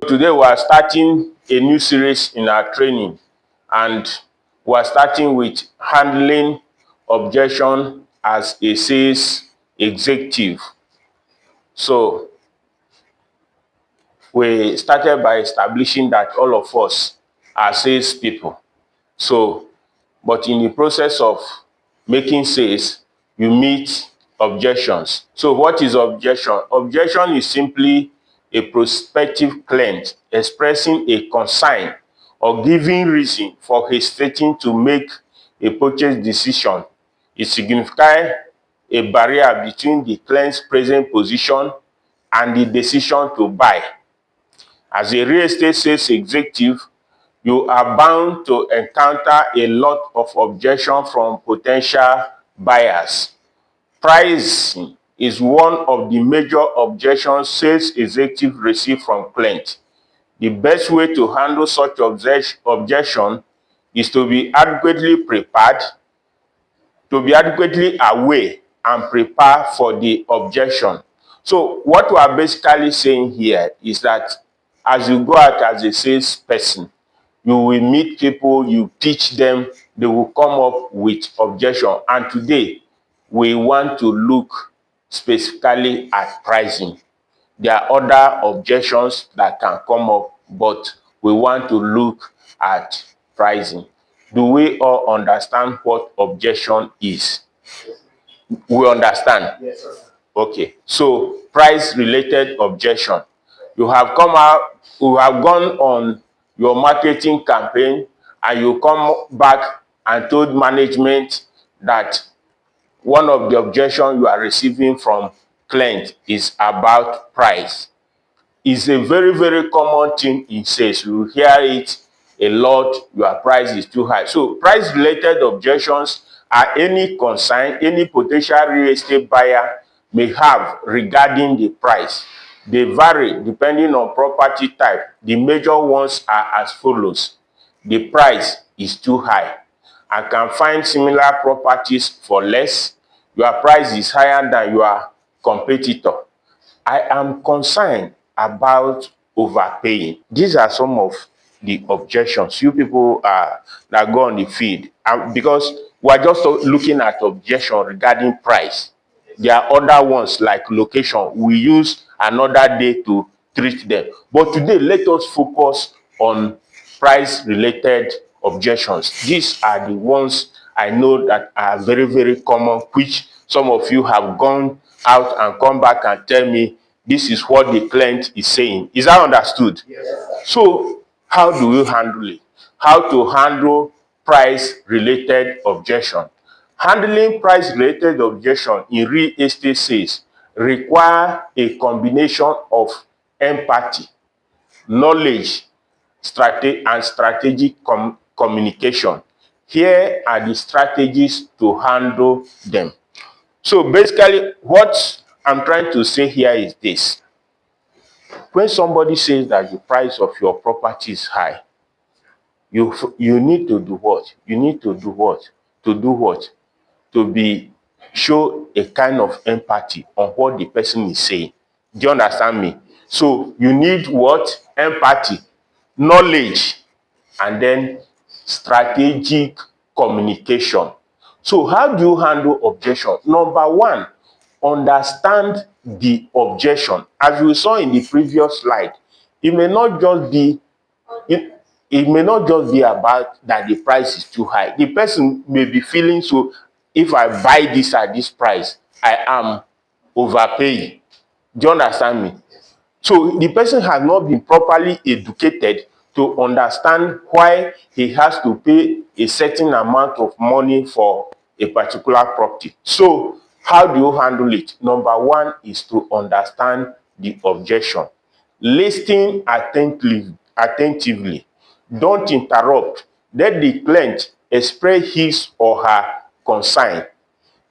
Today we are starting a new series in our training, and we are starting with handling objection as a sales executive. So we started by establishing that all of us are sales people. But in the process of making sales, you meet objections. So what is objection? Objection is simply a prospective client expressing a concern or giving reason for hesitating to make a purchase decision. It signifies a barrier between the client's present position and the decision to buy. As a real estate sales executive, you are bound to encounter a lot of objection from potential buyers. Pricing is one of the major objections sales executives receive from clients. The best way to handle such objection is to be adequately prepared, to be adequately aware and prepare for the objection. So what we are basically saying here is that as you go out as a salesperson, you will meet people, you teach them, they will come up with objection. And today, we want to look specifically at pricing. There are other objections that can come up, but we want to look at pricing. Do we all understand what objection is? We understand? Yes, sir. Okay. So, price-related objection. You have come out, you have gone on your marketing campaign, and you come back and told management that one of the objections you are receiving from clients is about price. It's a very, very common thing in sales. You hear it a lot, your price is too high. So price-related objections are any concern any potential real estate buyer may have regarding the price. They vary depending on property type. The major ones are as follows. The price is too high. I can find similar properties for less. Your price is higher than your competitor. I am concerned about overpaying. These are some of the objections you people that go on the field. Because we are just looking at objection regarding price. There are other ones like location. We use another day to treat them. But today, let us focus on price-related objections. These are the ones I know that are very, very common, which some of you have gone out and come back and tell me this is what the client is saying. Is that understood? Yes. So, how do we handle it? How to handle price-related objection? Handling price-related objection in real estate sales require a combination of empathy, knowledge, and strategic communication. Here are the strategies to handle them. So basically, what I'm trying to say here is this. When somebody says that the price of your property is high, you need to do what? You need to do what? To do what? To show a kind of empathy on what the person is saying. Do you understand me? So you need what? Empathy, knowledge, and then strategic communication. So how do you handle objection? Number one, understand the objection. As we saw in the previous slide, it may not just be about that the price is too high. The person may be feeling, so if I buy this at this price, I am overpaying. Do you understand me? So the person has not been properly educated to understand why he has to pay a certain amount of money for a particular property. So how do you handle it? Number one is to understand the objection. Listen attentively. Don't interrupt. Let the client express his or her concern.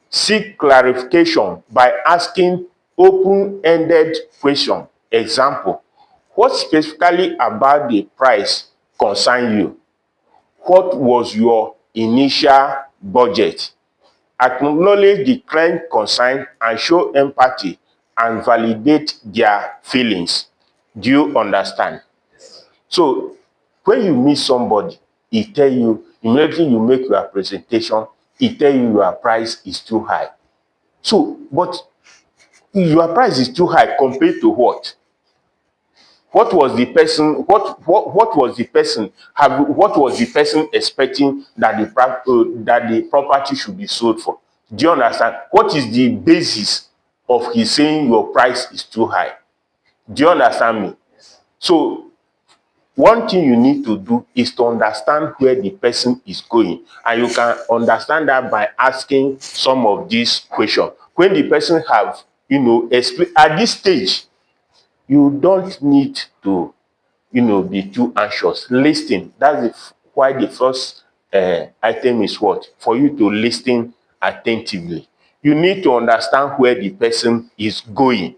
Seek clarification by asking open-ended questions. Example, what specifically about the price concern you? What was your initial budget? Acknowledge the client concern and show empathy and validate their feelings. Do you understand? So when you meet somebody, he tell you, immediately you make your presentation, he tell you your price is too high. So, but your price is too high compared to what? What was the person, what was the person what was the person expecting that the property should be sold for? Do you understand? What is the basis of his saying your price is too high? Do you understand me? So one thing you need to do is to understand where the person is going, and you can understand that by asking some of these questions. When the person have, explain at this stage, you don't need to, be too anxious. Listen. That's why the first item is what? For you to listen attentively. You need to understand where the person is going.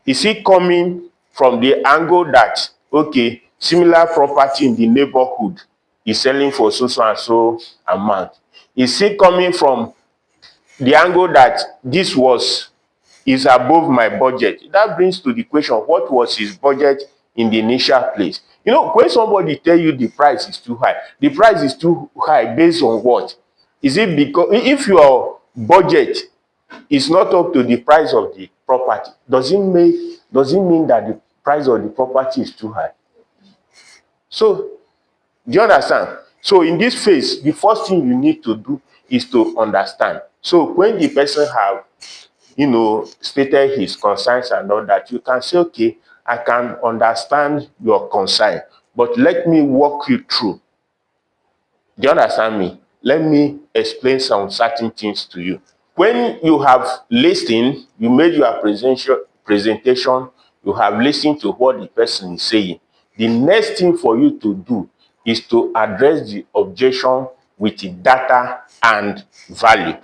Is he coming from the angle that, okay, similar property in the neighborhood is selling for so and so amount? Is he coming from the angle that is above my budget? That brings to the question, what was his budget in the initial place? When somebody tell you the price is too high, the price is too high based on what? Is it because if your budget is not up to the price of the property, does it mean that the price of the property is too high? So, do you understand? So in this phase, the first thing you need to do is to understand. So when the person have, stated his concerns and all that, you can say, okay, I can understand your concern, but let me walk you through. Do you understand me? Let me explain some certain things to you. When you have listened, you made your presentation, you have listened to what the person is saying. The next thing for you to do is to address the objection with the data and value.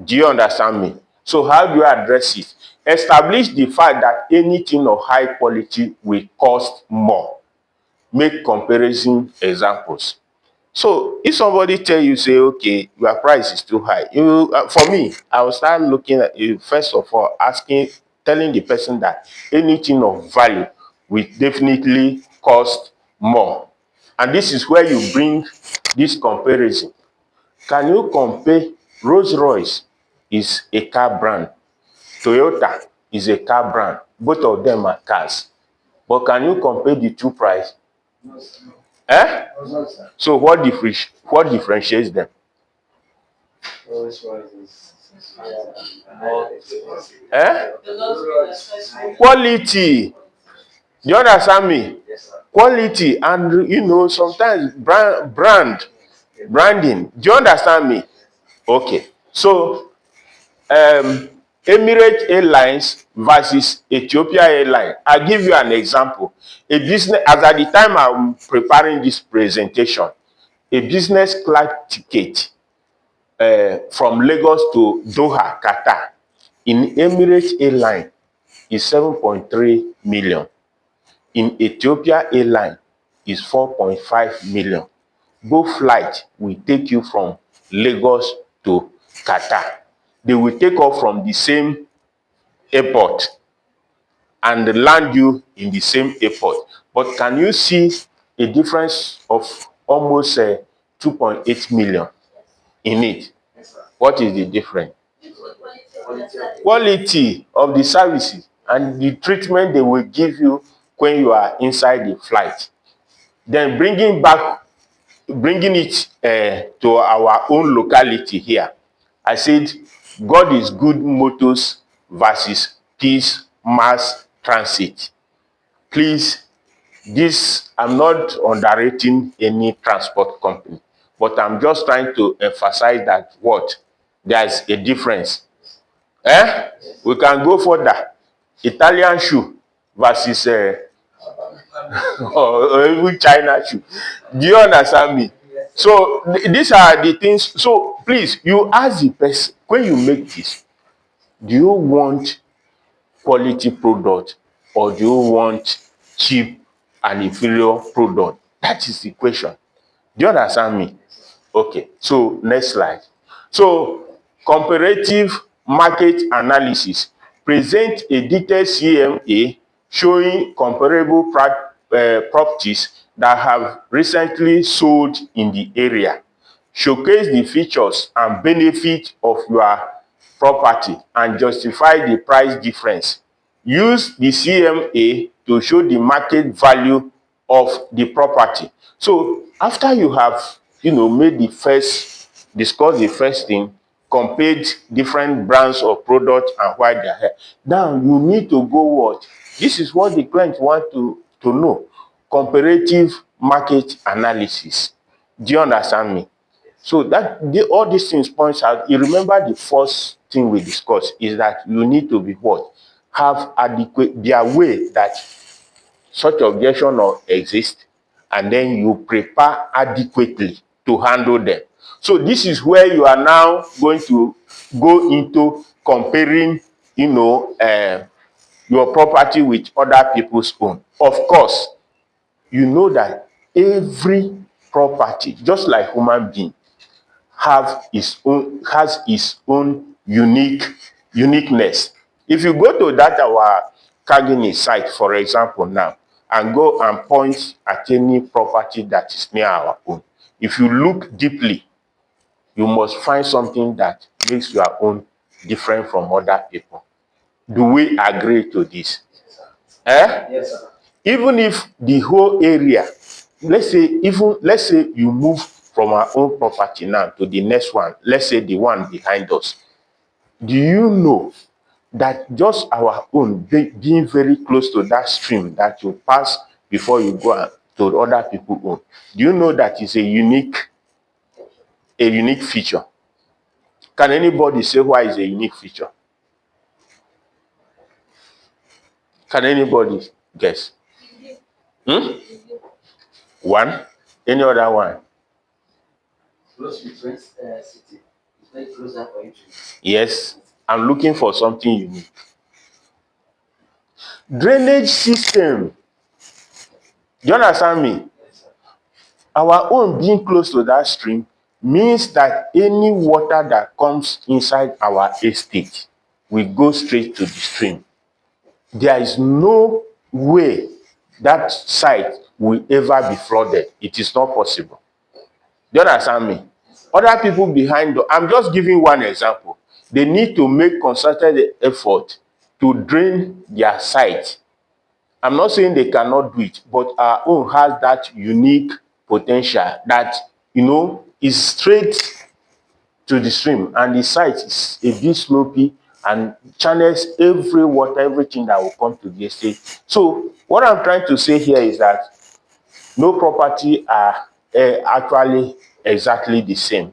Do you understand me? So how do you address it? Establish the fact that anything of high quality will cost more. Make comparison examples. So if somebody tell you, say, okay, your price is too high, for me, I will start looking at you, first of all, telling the person that anything of value will definitely cost more. And this is where you bring this comparison. Can you compare? Rolls Royce is a car brand. Toyota is a car brand. Both of them are cars. But can you compare the two prices? Eh? So what differentiates them? Eh? Quality. Do you understand me? Quality and sometimes branding. Do you understand me? Okay. So Emirates Airlines versus Ethiopia Airlines. I'll give you an example. A business, as at the time I'm preparing this presentation, a business class ticket from Lagos to Doha, Qatar, in Emirates Airline is 7.3 million. In Ethiopia Airline is 4.5 million. Both flights will take you from Lagos to Qatar. They will take off from the same airport and land you in the same airport. But can you see a difference of almost 2.8 million in it? What is the difference? Quality of the services and the treatment they will give you when you are inside the flight. Then bringing it to our own locality here. I said, God is Good Motors versus Peace Mass Transit. Please, I'm not underrating any transport company, but I'm just trying to emphasize that there's a difference. We can go further. Italian shoe versus or even China shoe. Do you understand me? So these are the things. So please, you ask the person, when you make this, do you want quality product or do you want cheap and inferior product? That is the question. Do you understand me? Okay, so next slide. So comparative market analysis present a detailed CMA showing comparable properties that have recently sold in the area. Showcase the features and benefits of your property and justify the price difference. Use the CMA to show the market value of the property. So after you have, made the first, discuss the first thing, compared different brands of product and why they are here. Now you need to go what? This is what the client want to know. Comparative market analysis. Do you understand me? So that all these things points out. You remember the first thing we discussed is that you need to be what? Have adequate, be aware that such objection or exist, and then you prepare adequately to handle them. So this is where you are now going to go into comparing, your property with other people's own. Of course, you know that every property, just like human being, has its own uniqueness. If you go to that our Kagini site, for example, now, and go and point at any property that is near our own, if you look deeply, you must find something that makes your own different from other people. Do we agree to this? Yes, sir. Even if the whole area, let's say you move from our own property now to the next one, let's say the one behind us, do you know that just our own being very close to that stream that you pass before you go to other people's own, do you know that is a unique feature? Can anybody say why is a unique feature? Can anybody guess? One? Any other one? Close to city. It's very closer for you to. Yes, I'm looking for something unique. Drainage system. Do you understand me? Yes, sir. Our own being close to that stream means that any water that comes inside our estate will go straight to the stream. There is no way that site will ever be flooded. It is not possible. Do you understand me? Other people behind, I'm just giving one example. They need to make concerted effort to drain their site. I'm not saying they cannot do it, but our own has that unique potential that, is straight to the stream, and the site is a bit slopey and channels every water, everything that will come to the estate. So what I'm trying to say here is that no property are actually exactly the same.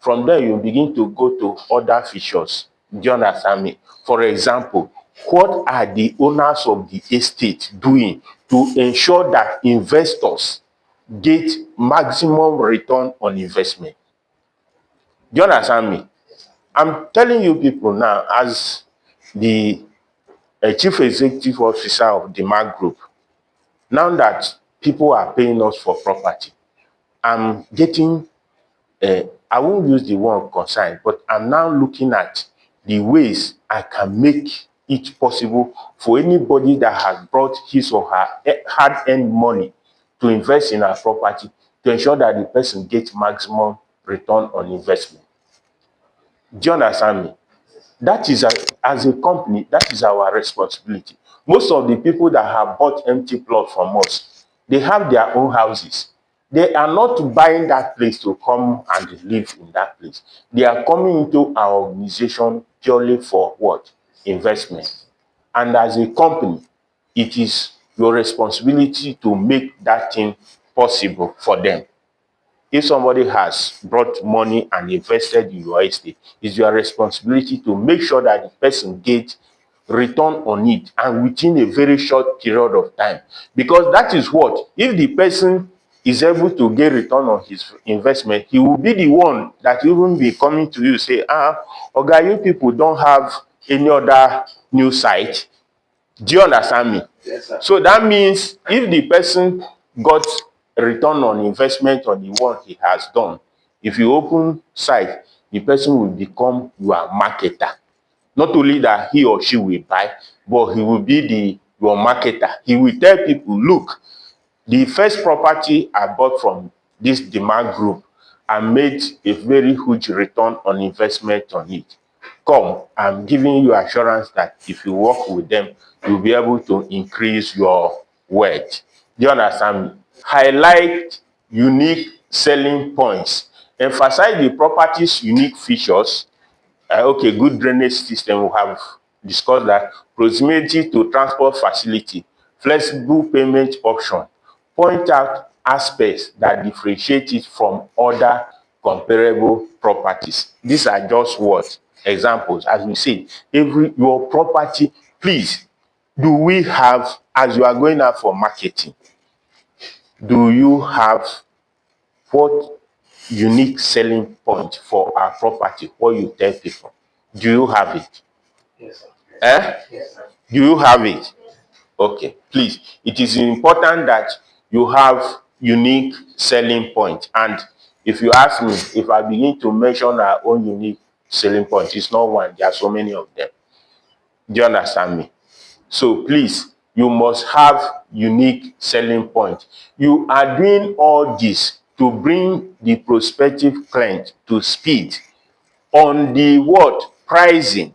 From there, you begin to go to other features. Do you understand me? For example, what are the owners of the estate doing to ensure that investors get maximum return on investment? Do you understand me? I'm telling you people now, as the chief executive officer of the Mark Group, now that people are paying us for property, I'm getting, I won't use the word concern, but I'm now looking at the ways I can make it possible for anybody that has brought his or her hard-earned money to invest in our property to ensure that the person gets maximum return on investment. Do you understand me? That is, as a company, that is our responsibility. Most of the people that have bought empty plots from us, they have their own houses. They are not buying that place to come and live in that place. They are coming into our organization purely for what? Investment. And as a company, it is your responsibility to make that thing possible for them. If somebody has brought money and invested in your estate, it's your responsibility to make sure that the person gets return on it, and within a very short period of time. Because that is what, if the person is able to get return on his investment, he will be the one that will even be coming to you say, Oga, you people don't have any other new site. Do you understand me? Yes, sir. So that means if the person got return on investment on the one he has done, if you open site, the person will become your marketer. Not only that he or she will buy, but he will be your marketer. He will tell people, look, The first property I bought from this demand group, I made a very huge return on investment on it. Come, I'm giving you assurance that if you work with them, you'll be able to increase your wealth. Do you understand me? Highlight unique selling points. Emphasize the property's unique features. Okay, good drainage system, we have discussed that. Proximity to transport facility, flexible payment option. Point out aspects that differentiate it from other comparable properties. These are just what? Examples. As we said, your property, please, do we have, as you are going out for marketing, do you have what unique selling point for our property? What you tell people? Do you have it? Yes, sir. Eh? Yes, sir. Do you have it? Okay, please. It is important that you have unique selling point. And if you ask me, if I begin to mention our own unique selling point, it's not one. There are so many of them. Do you understand me? So please, you must have unique selling point. You are doing all this to bring the prospective client to speed on the what? Pricing.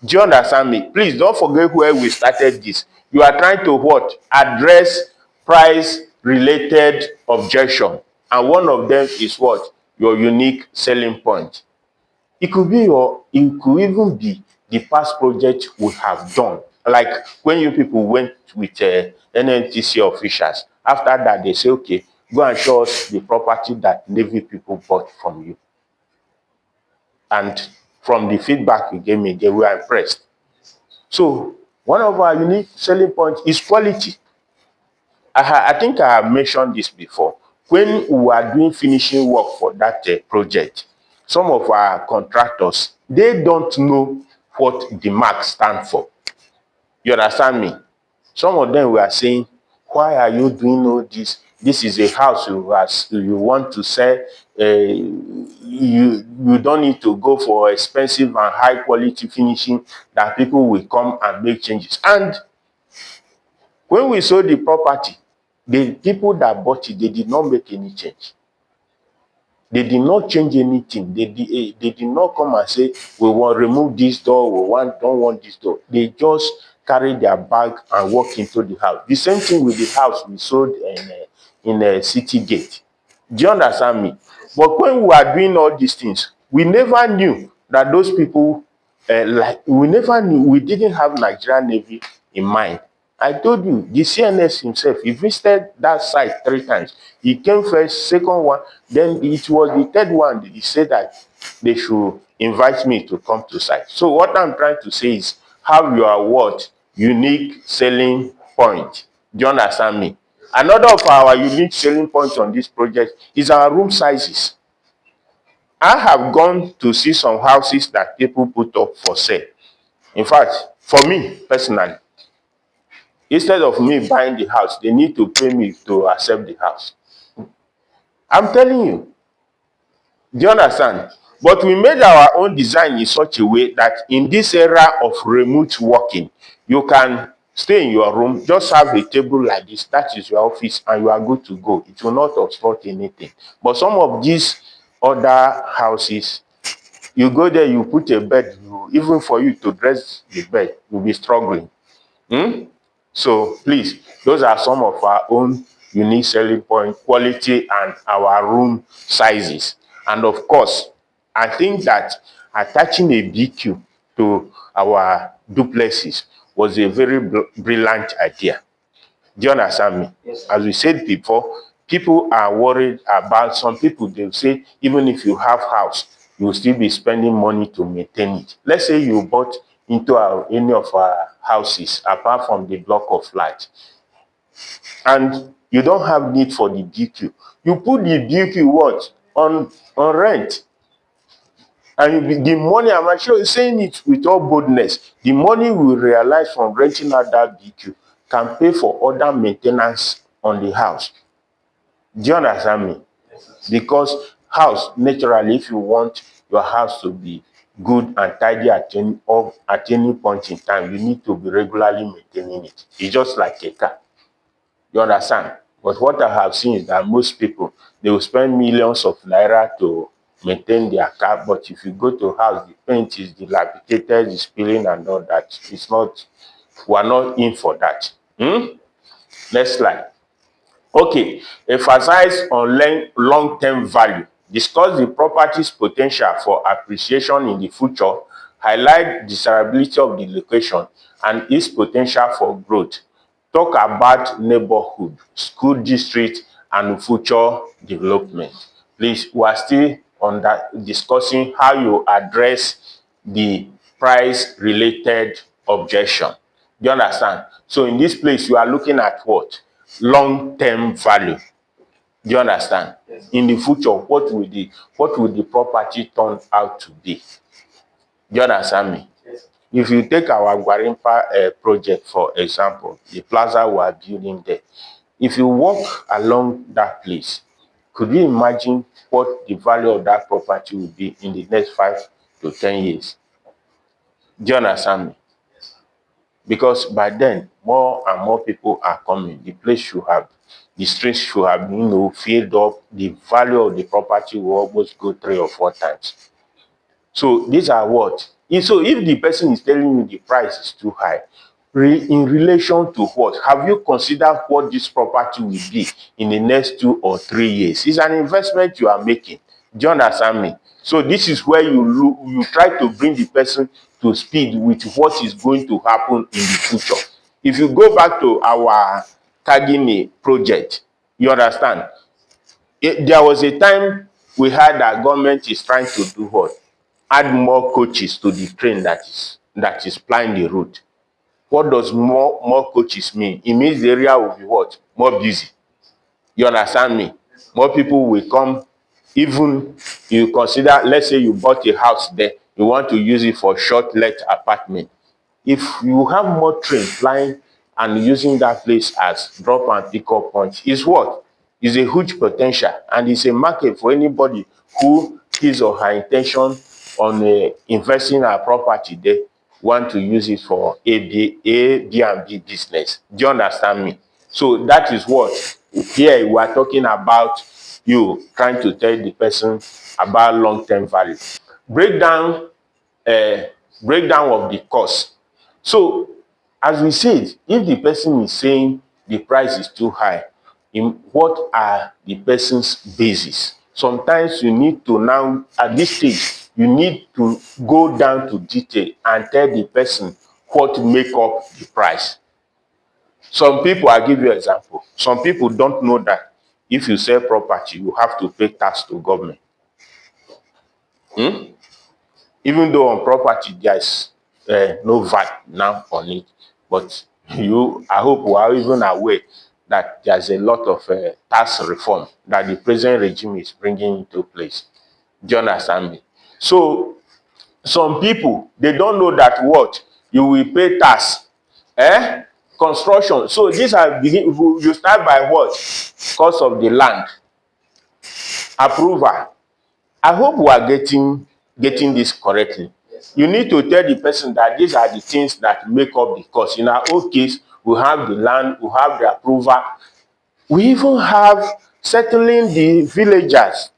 Do you understand me? Please don't forget where we started this. You are trying to what? Address price related objection. And one of them is what? Your unique selling point. It could be it could even be the past project we have done. Like when you people went with NNTC officials, after that they say, okay, go and show us the property that Navy people bought from you. And from the feedback you gave me, they were impressed. So one of our unique selling points is quality. I think I have mentioned this before. When we were doing finishing work for that project, some of our contractors, they don't know what the mark stand for. You understand me? Some of them were saying, why are you doing all this? This is a house you want to sell. You don't need to go for expensive and high quality finishing that people will come and make changes. And when we sold the property, the people that bought it, they did not make any change. They did not change anything. They did not come and say, we want to remove this door, don't want this door. They just carried their bag and walk into the house. The same thing with the house we sold in a city gate. Do you understand me? But when we are doing all these things, we never knew that those people, we never knew, we didn't have Nigerian Navy in mind. I told you, the CNS himself, he visited that site 3 times. He came first, second one, then it was the third one that he said that they should invite me to come to site. So what I'm trying to say is, have your what? Unique selling point. Do you understand me? Another of our unique selling points on this project is our room sizes. I have gone to see some houses that people put up for sale. In fact, for me personally, instead of me buying the house, they need to pay me to accept the house. I'm telling you. Do you understand? But we made our own design in such a way that in this era of remote working, you can stay in your room, just have a table like this, that is your office, and you are good to go. It will not obstruct anything. But some of these other houses, you go there, you put a bed, even for you to dress the bed, you'll be struggling. So please, those are some of our own unique selling point, quality, and our room sizes. And of course, I think that attaching a BQ to our duplexes was a very brilliant idea. Do you understand me? Yes, sir. As we said before, people are worried about, some people, they'll say, even if you have house, you will still be spending money to maintain it. Let's say you bought into any of our houses, apart from the block of flats, and you don't have need for the BQ. You put the BQ what? On rent. And the money, I'm actually saying it with all boldness, the money we realize from renting out that BQ can pay for other maintenance on the house. Do you understand me? Because house, naturally, if you want your house to be good and tidy at any point in time, you need to be regularly maintaining it. It's just like a car. You understand? But what I have seen is that most people, they will spend millions of naira to maintain their car. But if you go to house, the paint is dilapidated, is peeling and all that. It's not, we are not in for that. Next slide. Okay, emphasize on long-term value. Discuss the property's potential for appreciation in the future. Highlight desirability of the location and its potential for growth. Talk about neighborhood, school district, and future development. Please, we are still on that, discussing how you address the price-related objection. Do you understand? So in this place, you are looking at what? Long-term value. Do you understand? Yes. In the future, what will the property turn out to be? Do you understand me? Yes. If you take our Gwarimpa project, for example, the plaza we are building there, if you walk along that place, could you imagine what the value of that property will be in the next 5 to 10 years? Do you understand me? Because by then, more and more people are coming. The streets should have, filled up. The value of the property will almost go 3 or 4 times. So these are what? So if the person is telling you the price is too high, in relation to what? Have you considered what this property will be in the next 2 or 3 years? It's an investment you are making. Do you understand me? So this is where you try to bring the person to speed with what is going to happen in the future. If you go back to our Kagini project, you understand? There was a time we had that government is trying to do what? Add more coaches to the train that is plying the route. What does more coaches mean? It means the area will be what? More busy. You understand me? More people will come. Even you consider, let's say you bought a house there, you want to use it for short let apartment. If you have more train flying and using that place as drop and pick up point, is what? Is a huge potential, and it's a market for anybody who his or her intention on investing our property there want to use it for a B and B business. Do you understand me? So that is what here we are talking about, you trying to tell the person about long-term value. Breakdown breakdown of the cost. So as we said, if the person is saying the price is too high, what are the person's basis? Sometimes you need to now, at this stage, you need to go down to detail and tell the person what make up the price. Some people, I'll give you an example. Some people don't know that if you sell property, you have to pay tax to government. Even though on property there is no VAT now on it, but I hope we are even aware that there's a lot of tax reform that the present regime is bringing into place. Do you understand me? So some people, they don't know that what you will pay tax, construction. So these are you start by what? Cost of the land, approval. I hope we are getting this correctly. You need to tell the person that these are the things that make up the cost. In our own case, we have the land, we have the approval, we even have settling the villagers.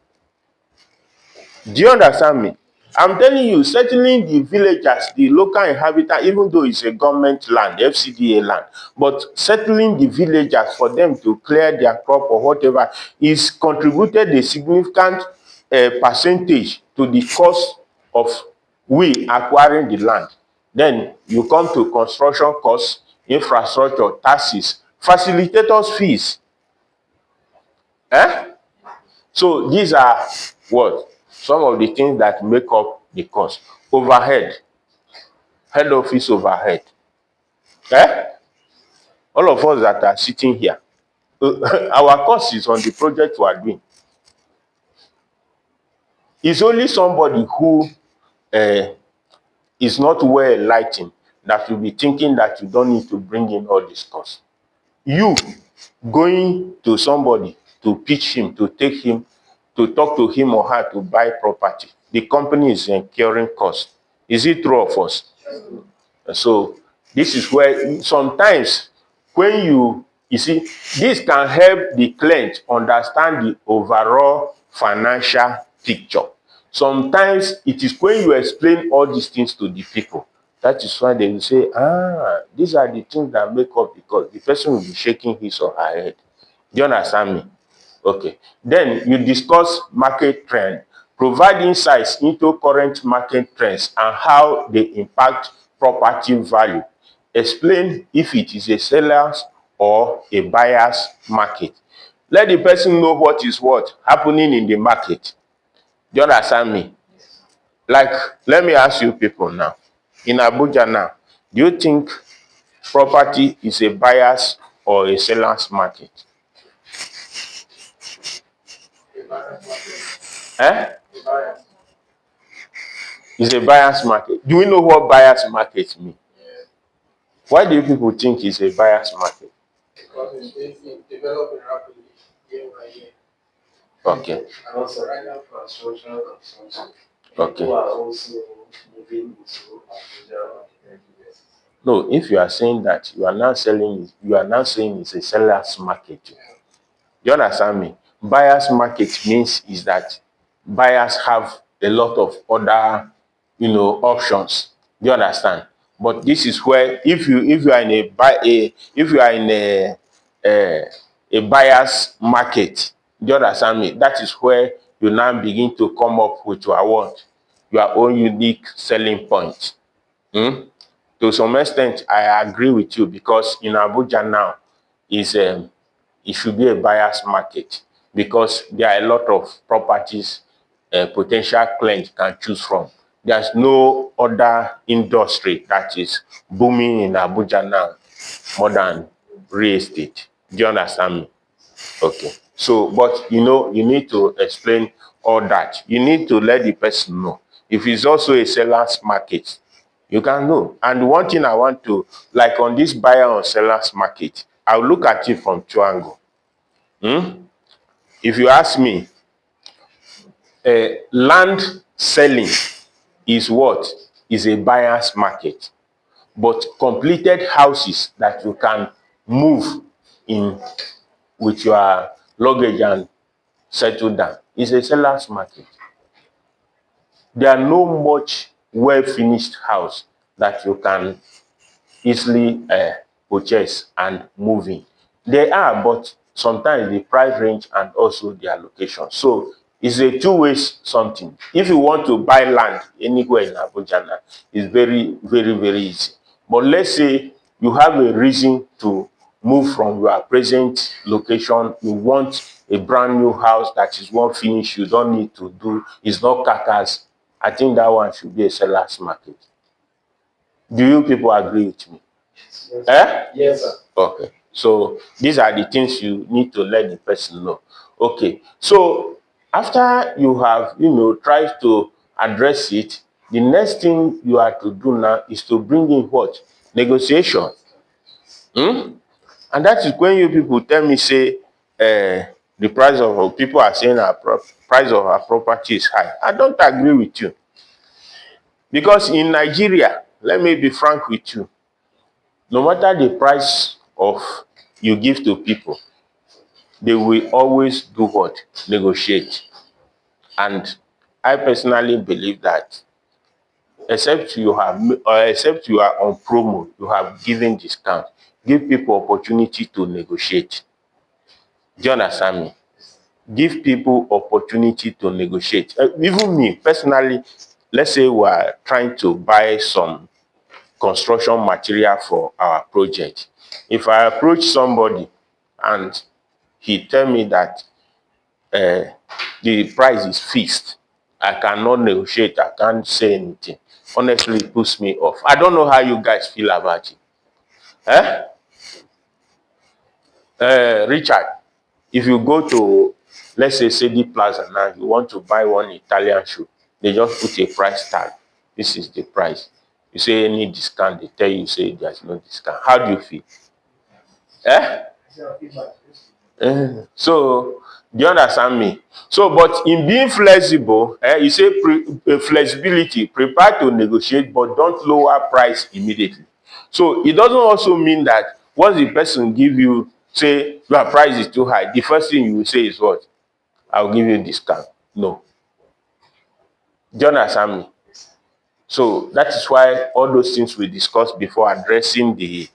Do you understand me? I'm telling you, settling the villagers, the local inhabitants, even though it's a government land, FCDA land, but settling the villagers for them to clear their crop or whatever is contributed a significant percentage to the cost of we acquiring the land. Then you come to construction costs, infrastructure, taxes, facilitators fees. So these are what? Some of the things that make up the cost. Overhead, head office overhead. All of us that are sitting here, our cost is on the project we are doing. It's only somebody who is not well enlightened that will be thinking that you don't need to bring in all this cost. You going to somebody to pitch him, to take him, to talk to him or her to buy property, the company is incurring cost. Is it true of us? So this is where sometimes when you You see, this can help the client understand the overall financial picture. Sometimes it is when you explain all these things to the people, that is why they will say, these are the things that make up the cost. The person will be shaking his or her head. Do you understand me? Okay. Then you discuss market trend, provide insights into current market trends and how they impact property value. Explain if it is a seller's or a buyer's market. Let the person know what is what happening in the market. Do you understand me? Like, let me ask you people now. In Abuja now, do you think property is a buyer's or a seller's market? Eh? It's a buyer's market. Do we know what buyer's market means? Why do you people think it's a buyer's market? Because it's developing rapidly year by year. Okay. And also right now for structural consumption, Okay. people are also moving into Abuja. No, if you are saying that you are now selling it, you are now saying it's a seller's market. Do you understand me? Buyer's market means is that buyers have a lot of other, options. Do you understand? But this is where if you are in a buyer's market, do you understand me? That is where you now begin to come up with your own unique selling point. To some extent, I agree with you because in Abuja now, it should be a buyer's market because there are a lot of properties potential clients can choose from. There's no other industry that is booming in Abuja now more than real estate. Do you understand me? Okay. So, but you need to explain all that. You need to let the person know. If it's also a seller's market, you can know. And one thing I want to, like on this buyer or seller's market, I'll look at it from two angles. If you ask me, land selling is what? Is a buyer's market. But completed houses that you can move in with your luggage and settle down is a seller's market. There are no much well-finished house that you can easily purchase and move in. They are, but sometimes the price range and also their location. So it's a two-way something. If you want to buy land anywhere in Abuja now, it's very, very, very easy. But let's say you have a reason to move from your present location, you want a brand new house that is well finished, you don't need to do, it's not carcass. I think that one should be a seller's market. Do you people agree with me? Yes, yes, sir. Okay. So these are the things you need to let the person know. Okay. So after you have, tried to address it, the next thing you have to do now is to bring in what? Negotiation. And that is when you people tell me, say, the price of people are saying price of our property is high. I don't agree with you. Because in Nigeria, let me be frank with you, no matter the price of you give to people, they will always do what? Negotiate. And I personally believe that except you are on promo, you have given discount, give people opportunity to negotiate. Do you understand me? Give people opportunity to negotiate. Even me personally, let's say we are trying to buy some construction material for our project. If I approach somebody and he tell me that the price is fixed, I cannot negotiate, I can't say anything. Honestly, it puts me off. I don't know how you guys feel about it. Richard, if you go to, let's say, City Plaza now, you want to buy one Italian shoe, they just put a price tag. This is the price. You say any discount, they tell you, say there's no discount. How do you feel? So, do you understand me? So, but in being flexible, you say flexibility, prepare to negotiate, but don't lower price immediately. So, it doesn't also mean that once the person give you say your price is too high, the first thing you will say is what? I'll give you a discount. No. Do you understand me? So that is why all those things we discussed before addressing the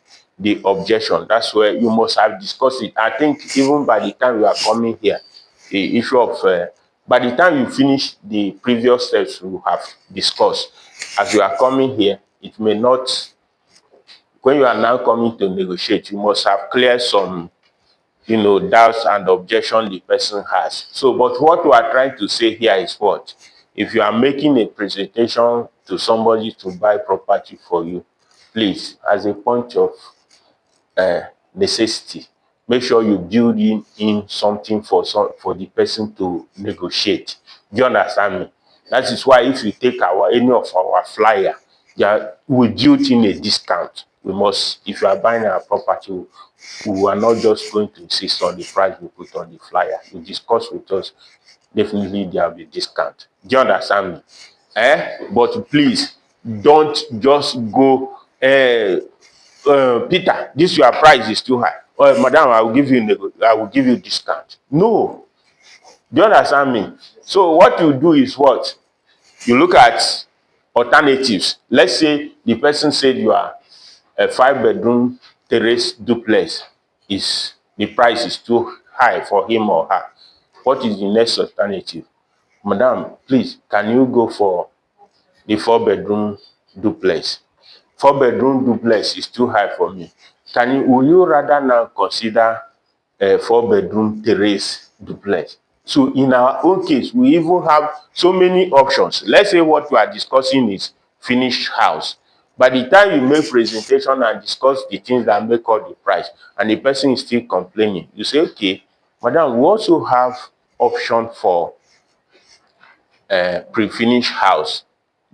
objection, that's where you must have discussed it. I think even by the time you are coming here, the issue of by the time you finish the previous steps we have discussed, as you are coming here, it may not, when you are now coming to negotiate, you must have cleared some, doubts and objection the person has. So, but what we are trying to say here is what? If you are making a presentation to somebody to buy property for you, please, as a point of necessity, make sure you build in something for the person to negotiate. Do you understand me? That is why if you take any of our flyer, yeah, we build in a discount. We must, if you are buying our property, we are not just going to insist on the price we put on the flyer. You discuss with us, definitely there will be discount. Do you understand me? But please don't just go, Peter, this your price is too high. Oh, madam, I will give you discount. No. Do you understand me? So what you do is what? You look at alternatives. Let's say the person said you are a 5-bedroom terrace duplex, the price is too high for him or her. What is the next alternative? Madam, please, can you go for the 4-bedroom duplex? 4-bedroom duplex is too high for me. Will you rather now consider a 4-bedroom terrace duplex? So in our own case, we even have so many options. Let's say what we are discussing is finished house. By the time you make presentation and discuss the things that make up the price, and the person is still complaining, you say, okay, madam, we also have option for pre-finished house.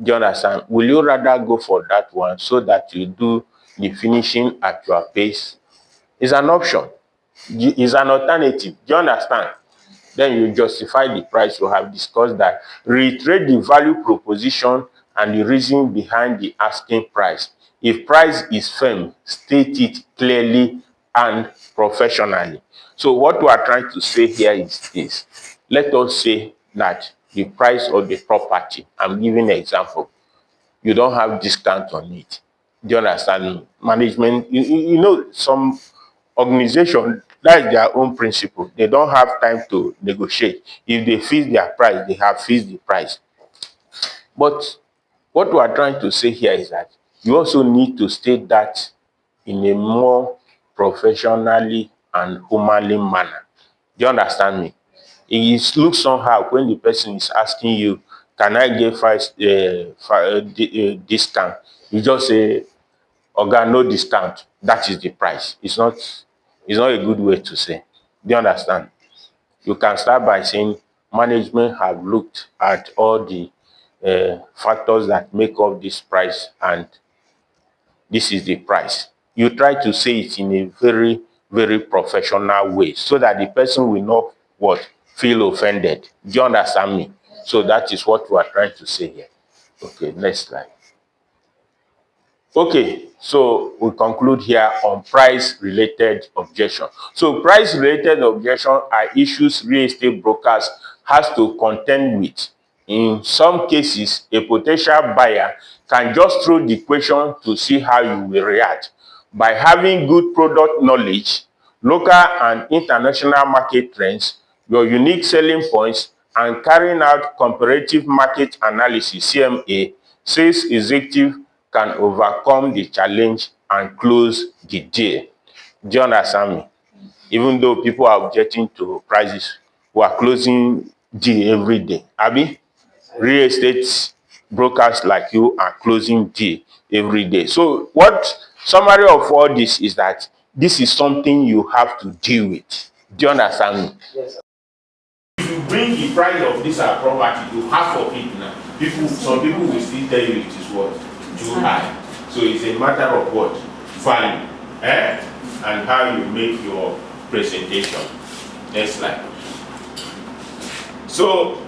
Do you understand? Will you rather go for that one so that you do the finishing at your pace? It's an option. It's an alternative. Do you understand? Then you justify the price. You have discussed that. Reiterate the value proposition and the reason behind the asking price. If price is firm, state it clearly and professionally. So what we are trying to say here is this. Let us say that the price of the property, I'm giving an example, you don't have discount on it. Do you understand? Management, some organization, that is their own principle. They don't have time to negotiate. If they fix their price, they have fixed the price. But what we are trying to say here is that you also need to state that in a more professionally and humanly manner. Do you understand me? It looks somehow when the person is asking you, can I get discount? You just say, Oga, no discount. That is the price. It's not a good way to say. Do you understand? You can start by saying, management have looked at all the factors that make up this price, and this is the price. You try to say it in a very, very professional way so that the person will not feel offended. Do you understand me? So that is what we are trying to say here. Okay, next slide. Okay, so we conclude here on price-related objection. So price-related objection are issues real estate brokers has to contend with. In some cases, a potential buyer can just throw the question to see how you will react. By having good product knowledge, local and international market trends, your unique selling points, and carrying out comparative market analysis, CMA, sales executive can overcome the challenge and close the deal. Do you understand me? Even though people are objecting to prices, we are closing deal every day. Abi, real estate brokers like you are closing deal every day. So what summary of all this is that this is something you have to deal with. Do you understand me? Yes, sir. If you bring the price of this property to half of it now, some people will still tell you it is what? Too high. So it's a matter of what? Value. And how you make your presentation. Next slide. So,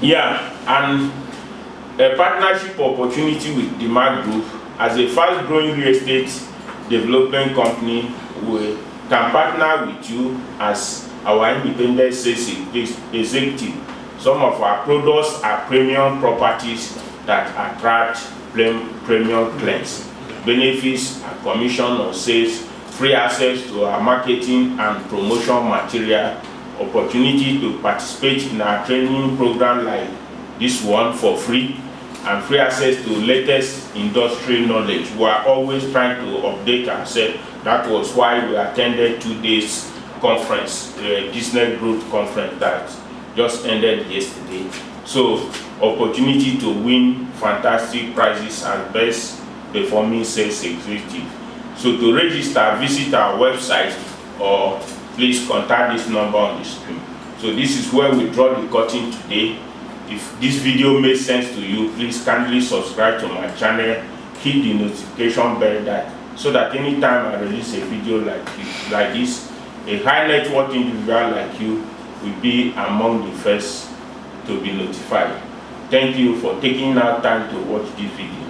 yeah, and a partnership opportunity with Demand Group as a fast-growing real estate development company we can partner with you as our independent sales executive. Some of our products are premium properties that attract premium clients. Benefits are commission on sales, free access to our marketing and promotion material, opportunity to participate in our training program like this one for free, and free access to latest industry knowledge. We are always trying to update ourselves. That was why we attended 2 days conference, business growth conference that just ended yesterday. So opportunity to win fantastic prizes as best performing sales executive. So to register, visit our website or please contact this number on the screen. So this is where we draw the curtain today. If this video made sense to you, please kindly subscribe to my channel, hit the notification bell so that anytime I release a video like this, a high net worth individual like you will be among the first to be notified. Thank you for taking out time to watch this video.